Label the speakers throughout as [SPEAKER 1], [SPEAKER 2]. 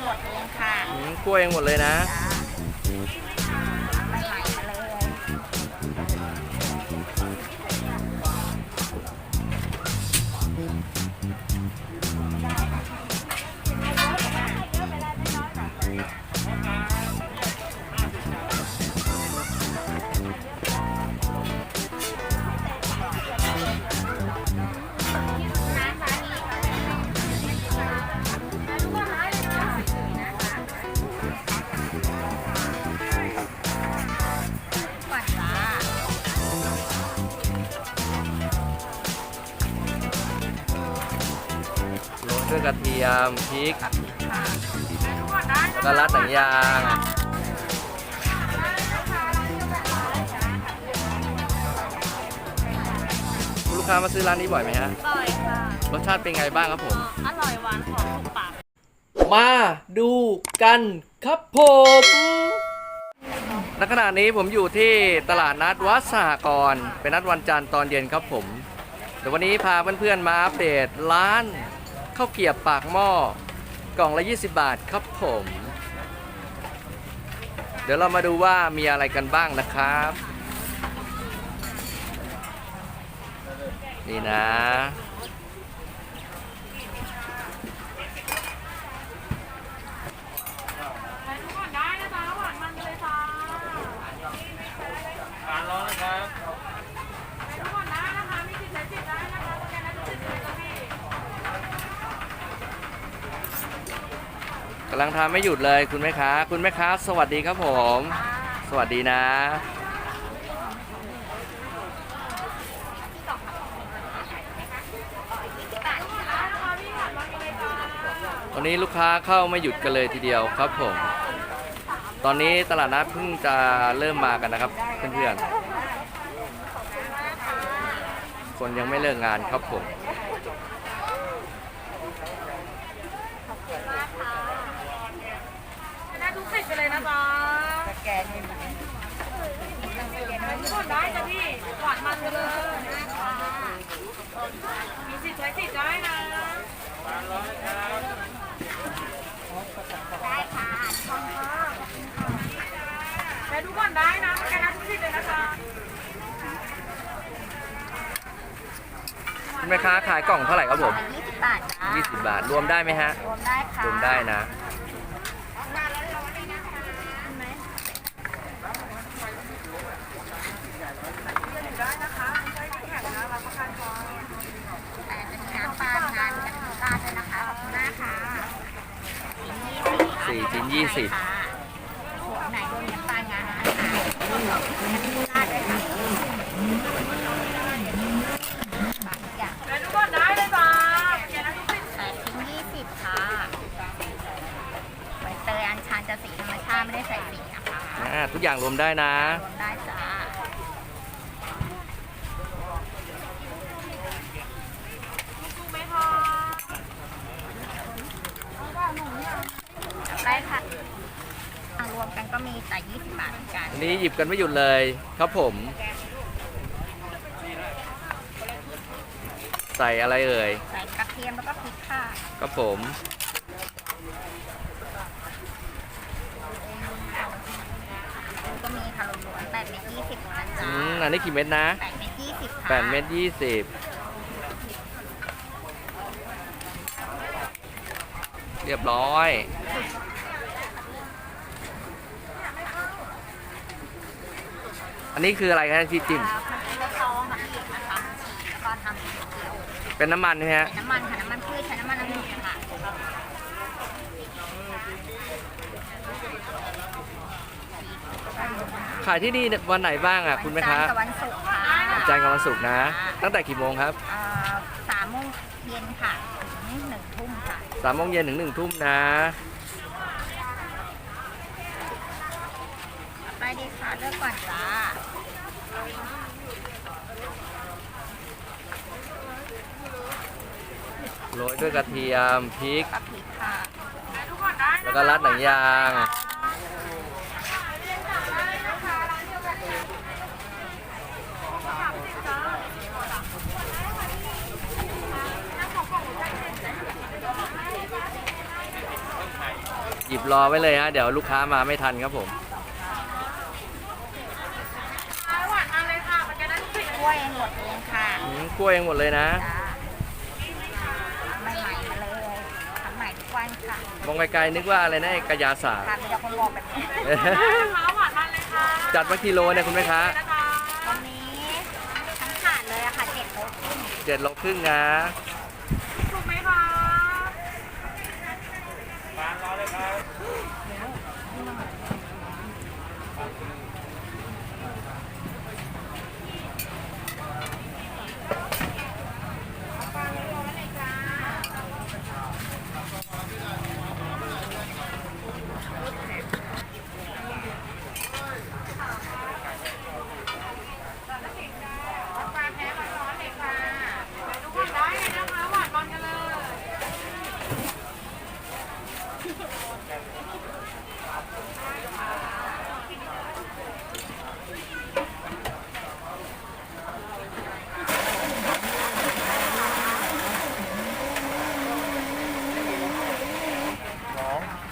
[SPEAKER 1] หมดเองค่ะ
[SPEAKER 2] กล้วยเองหมดเลยนะ
[SPEAKER 1] ใหม่ๆมาเลยก่อนจ้า
[SPEAKER 2] โรยด้วยกระเทียมพริก
[SPEAKER 1] ค่ะ
[SPEAKER 2] แล้วก็รัดหนังยางคุณลูกค้ามาซื้อร้านนี้บ่อยไหมฮะ
[SPEAKER 1] บ่อยค่ะ
[SPEAKER 2] รสชาติเป็นไงบ้างครับผม
[SPEAKER 1] อร่อยหวานหอมถูกปาก
[SPEAKER 2] มาดูกันครับผม ณ ขณะนี้ผมอยู่ที่ตลาดนัดวัดสหกรณ์เป็นนัดวันจันทร์ตอนเย็นครับผมเดี๋ยววันนี้พาเพื่อนๆมาอัปเดตร้านข้าวเกรี๊ยวปากหม้อกล่องละ20 บาทครับผม เดี๋ยวเรามาดูว่ามีอะไรกันบ้างนะครับ นี่นะ
[SPEAKER 1] ได้นะจ๊ะหวานมันเลยค่ะ
[SPEAKER 2] ร้อนนะครับ
[SPEAKER 1] ทุกคนได้นะคะมีสิทธิ์ใช้สิทธิ์ได้นะคะโอเคนะทุกสิทธิ์เลยจ้ะพี่
[SPEAKER 2] กำลังทำไม่หยุดเลยคุณแม่ค้าสวัสดีครับผม สวัสดีนะ วันนี้ลูกค้าเข้าไม่หยุดกันเลยทีเดียวครับผม ตอนนี้ตลาดนัดเพิ่งจะเริ่มมากันนะครับเพื่อนๆ คนยังไม่เลิกงานครับผม
[SPEAKER 1] ได้ทุกสิทธิ์ไปเลยนะจ๊ะแกนทุกคนได้จ้ะพี่หวานมันไปเลยนะคะมีสิทธิ์ใช้สิทธิ์ได้นะได้ค่ะขอบคุณค่ะได้ทุกคนได้นะแกได้ทุกสิทธิ์เลยนะคะ
[SPEAKER 2] คุณแม่ค้าขายกล่องเท่าไหร่ครับผม
[SPEAKER 1] 20 บาทจ้า
[SPEAKER 2] 20 บาทรวมได้ไหมฮะ
[SPEAKER 1] รวมได้ค่ะ
[SPEAKER 2] รวมได้นะ
[SPEAKER 1] แต่จะมีน้ำปลางานกับน้ำตาลด้วยนะคะขอบคุณมากค่ะ
[SPEAKER 2] 4 ชิ้น 20
[SPEAKER 1] ค่ะหัวไหนโดนน้ำตาลงานนะคะราดด้วยค่ะบางอย่างได้ทุกคนได้เลยจ้า8 ชิ้น 20 ค่ะใบเตยอัญชันจะสีธรรมชาติไม่ได้ใส่สีนะคะ
[SPEAKER 2] ทุกอย่างรวมได้นะ
[SPEAKER 1] รวมได้จ้าได้ค่ะรวมกันก็มีแต่20 บาทเหมือนกัน
[SPEAKER 2] อันนี้หยิบกันไม่หยุดเลยครับผม ใส่อะไรเอ่ย
[SPEAKER 1] ใส่กระเทียมแล้วก็พริกค่ะ
[SPEAKER 2] ครับผม
[SPEAKER 1] ก็มีค่ะรวมๆ8 เม็ด 20นะจ๊ะ
[SPEAKER 2] อันนี้กี่เม็ดนะ
[SPEAKER 1] 8 เม็ด 20 ค่ะ
[SPEAKER 2] 8 เม็ด 20 เรียบร้อย อันนี้คืออะไรครับที่จิ้ม
[SPEAKER 1] มันเป็นซองแบบนี้นะคะแล้วก็ทำเป็นเกี๊ยว
[SPEAKER 2] เป็นน้ำมันใช่ไหมฮะ
[SPEAKER 1] น้ำมันค่ะน้ำมันพืชใช้น้ำมันองุ่นค่ะ
[SPEAKER 2] ขายที่นี่วันไหนบ้างอ่ะคุณแม่ค้า
[SPEAKER 1] วันจันทร์กับวันศุกร์ค่ะ
[SPEAKER 2] วันจันทร์กับวันศุกร์นะ ตั้งแต่กี่โมงครับ
[SPEAKER 1] 3 โมงเย็นค่ะถึง1 ทุ่มค่ะ
[SPEAKER 2] 3 โมงเย็นถึง 1 ทุ่มนะ
[SPEAKER 1] ไปดีค่ะเลือกก่อนจ้า
[SPEAKER 2] โรยด้วยกระเทียมพริก
[SPEAKER 1] กับพริกค่ะ
[SPEAKER 2] แล้วก็รัดหนังยาง หยิบรอไว้เลยฮะเดี๋ยวลูกค้ามาไม่ทันครับผม
[SPEAKER 1] หวานมาเลยค่ะมันจะได้กล้วยเองหมดเองค่ะ
[SPEAKER 2] กล้วยเองหมดเลยนะ
[SPEAKER 1] จ้าใหม่ๆมาเลยทำใหม่ทุกวันค่ะ
[SPEAKER 2] มองไกลๆนึกว่าอะไรนะไอ้กระยาศาสตร์
[SPEAKER 1] ค่ะมีแต่คนบอกแบบนี้ หวานมาเลยค่ะ
[SPEAKER 2] จัดมากิโลเนี่ยคุณแม่ค้า
[SPEAKER 1] วันนี้ทั้งถาดเลยอะค่ะ7 โลครึ่ง
[SPEAKER 2] 7 โลครึ่งนะ
[SPEAKER 1] ถูกไหมคะ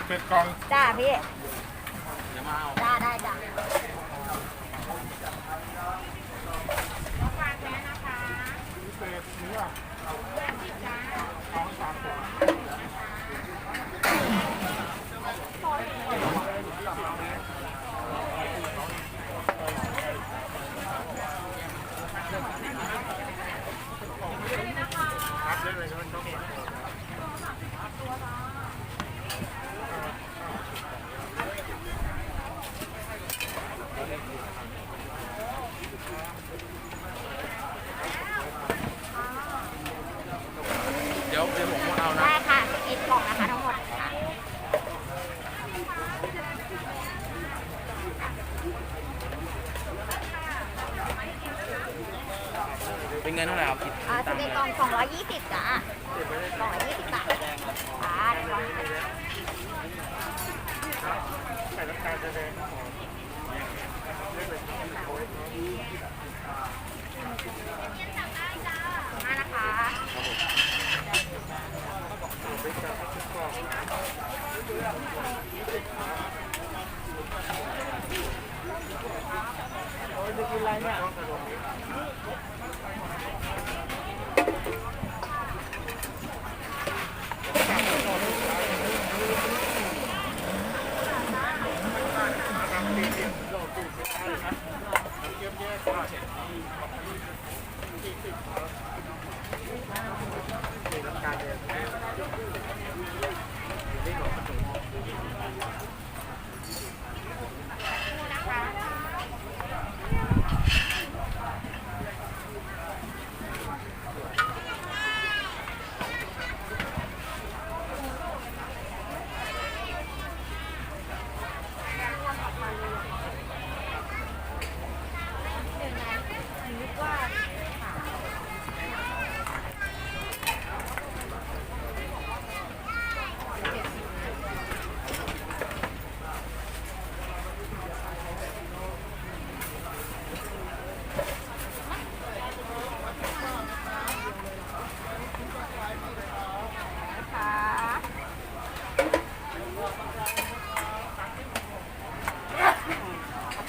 [SPEAKER 3] เป็ดกล่อง
[SPEAKER 1] จ้าพี่จ้าได้จ้า
[SPEAKER 3] เดี๋ยวผมเอานะ
[SPEAKER 1] ได้ค่ะ11 กล่องนะคะทั้งหมดค่ะ
[SPEAKER 3] เป็นเงินเท่าไหร่ครับ
[SPEAKER 1] 11 กล่อง220จ้า220 บาทค่ะได้กล่องมานะคะ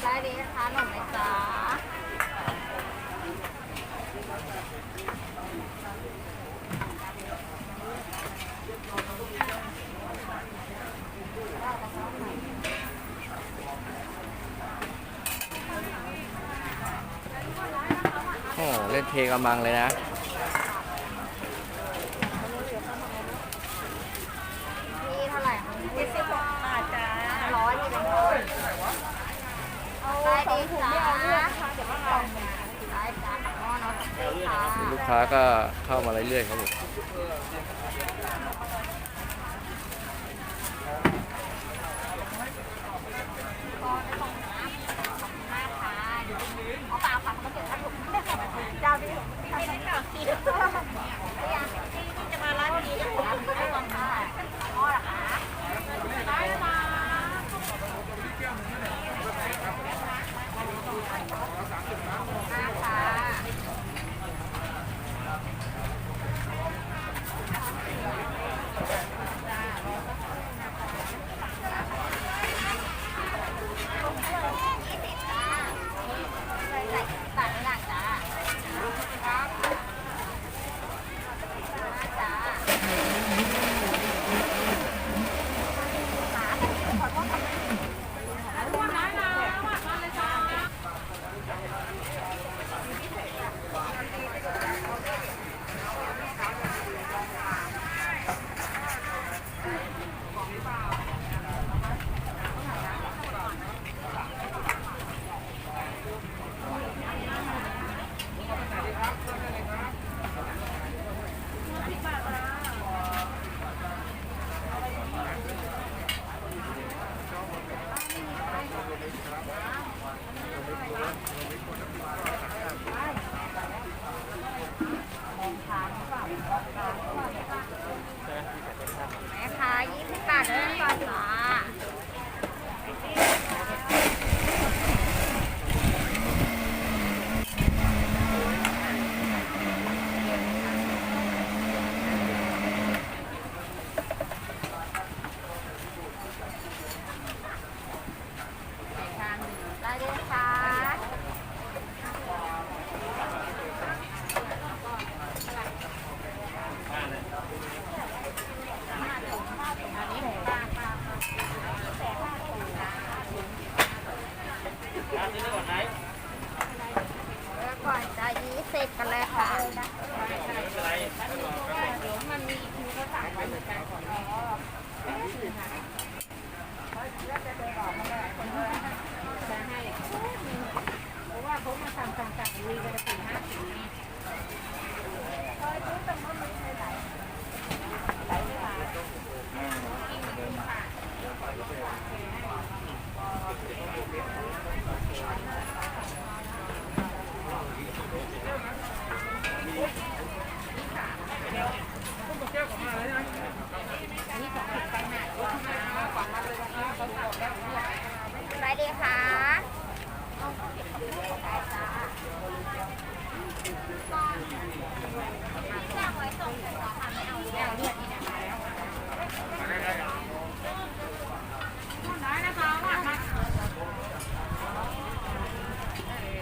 [SPEAKER 1] ได้ดีนะคะหนุ่มไหมจ๊ะ
[SPEAKER 2] โอ้เล่นเทกำมังเลยนะ
[SPEAKER 1] นี่เท่าไหร่76 บาทจ้า100นี่เป็นร้อยได้ดีจ้าได้จ้าอ๋อเนาะค่ะ
[SPEAKER 2] ลูกค้าก็เข้ามาเรื่อยๆครับผม
[SPEAKER 1] เอาเปล่าค่ะเขาเก็บถ้าถูกเจ้าที่ไม่ได้เจ้าที่จะมาร้านนี้ให้ลองค่ะอ๋อเหรอคะได้ค่ะค่ะ ไปดีค่ะ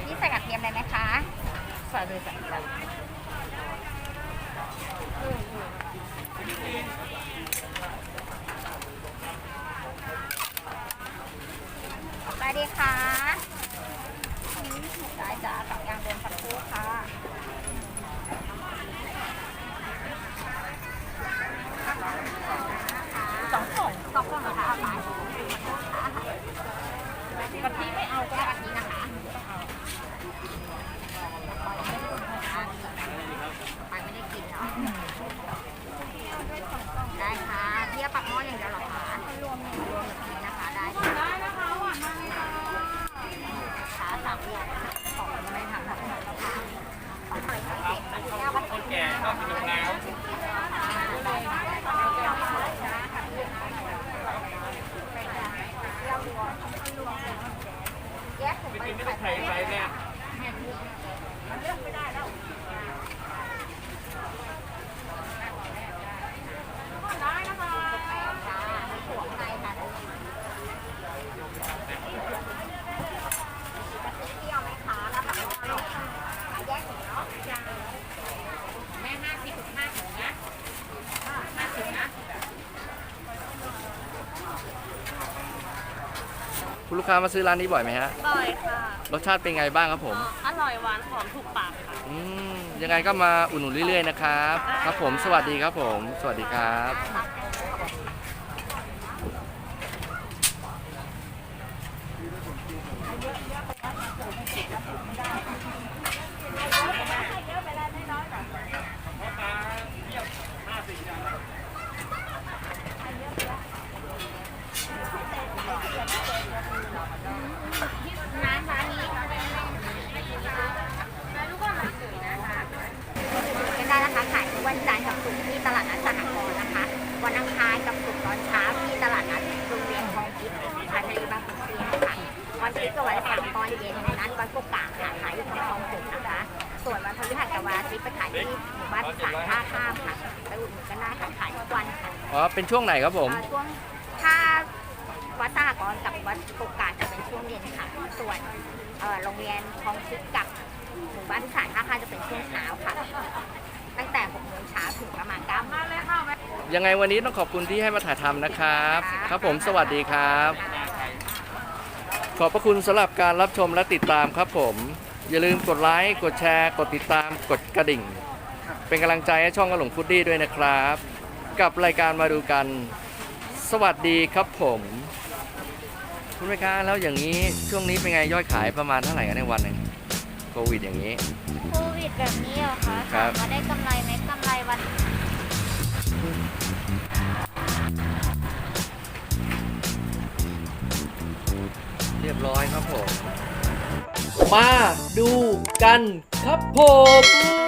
[SPEAKER 1] นี่ใส่กระเทียมเลยไหมคะใส่เลยใส่เลยไปดีค่ะได้จ้าสองอย่างเดินสักครู่ค่ะสองกล่องนะคะกะทิไม่เอาก็ได้กะทินะคะไปไม่ได้กินเนาะได้ค่ะเทียบปักหม้ออย่างเดียวหรอคะรวมแบบนี้นะคะได้นะคะหวานมากเลยค่ะขาสามอย่างของไม่ทำแบบนี้นะคะของใหม่ใส่เด็กคนแก่ชอบกินนมแล้วแยกผมไปไม่ได้ไข่ไปแน่เลือกไม่ได้แล้วได้นะคะถั่วไก่ค่ะเที่ยวไหมคะแล้วแบบแยกถุงเนาะแม่50 ถึง 5 ถุงนะ50นะ
[SPEAKER 2] คุณลูกค้ามาซื้อร้านนี้บ่อยไหมฮะ
[SPEAKER 4] บ่อยค่ะ
[SPEAKER 2] รสชาติเป็นไงบ้างครับผม
[SPEAKER 4] อร่อยหวานหอมถูกปากค่ะ
[SPEAKER 2] ยังไงก็มาอุดหนุนเรื่อยๆนะครับ ครับผม สวัสดีครับผม สวัสดีครับ
[SPEAKER 1] ร้านนี้ก็ได้นะคะขายทุกวันจันทร์กับศุกร์ที่ตลาดนัดสหกรณ์นะคะ วันอังคารกับศุกร์ตอนเช้าที่ตลาดนัดโรงเรียนคลองทิพย์ชายทะเลบางขุนเทียนค่ะวันพุธกับวันเสาร์ตอนเย็นนัดวัดกุกกาค่ะขายอยู่ที่คลองถมนะคะ ส่วนวันพฤหัสกับวันอาทิตย์ไปขายที่หมู่บ้านสายท่าข้ามค่ะไปอุดหนุนกันได้ค่ะขายทุกวันค่ะ
[SPEAKER 2] อ๋อ เป็นช่วงไหนครับผม
[SPEAKER 1] ช่วงถ้าวัดสหกรณ์กับวัดกุกกาจะเป็นช่วงเย็นค่ะ ส่วนโรงเรียนคลองทิพย์กับหมู่บ้านสายท่าข้ามจะเป็นช่วงเช้าค่ะ ตั้งแต่ 6 โมงเช้าถึงประมาณ 9 โมงเลยค่ะ
[SPEAKER 2] ยังไงวันนี้ต้องขอบคุณที่ให้มาถ่ายทำนะครับ ครับผม สวัสดีครับ ขอบพระคุณสำหรับการรับชมและติดตามครับผม อย่าลืมกดไลค์ กดแชร์ กดติดตาม กดกระดิ่ง เป็นกำลังใจให้ช่องกระหลงฟุตดี้ด้วยนะครับ กับรายการมาดูกัน สวัสดีครับผม คุณแม่ค้าแล้วอย่างนี้ช่วงนี้เป็นไงยอดขายประมาณเท่าไหร่กันในวันหนึ่งโควิดอย่างนี้
[SPEAKER 1] โควิดแบบนี้เหรอคะ
[SPEAKER 2] ครับ
[SPEAKER 1] ถามว่าได้กำไรไหมกำไรวัน
[SPEAKER 2] เรียบร้อยครับผม มาดูกันครับผม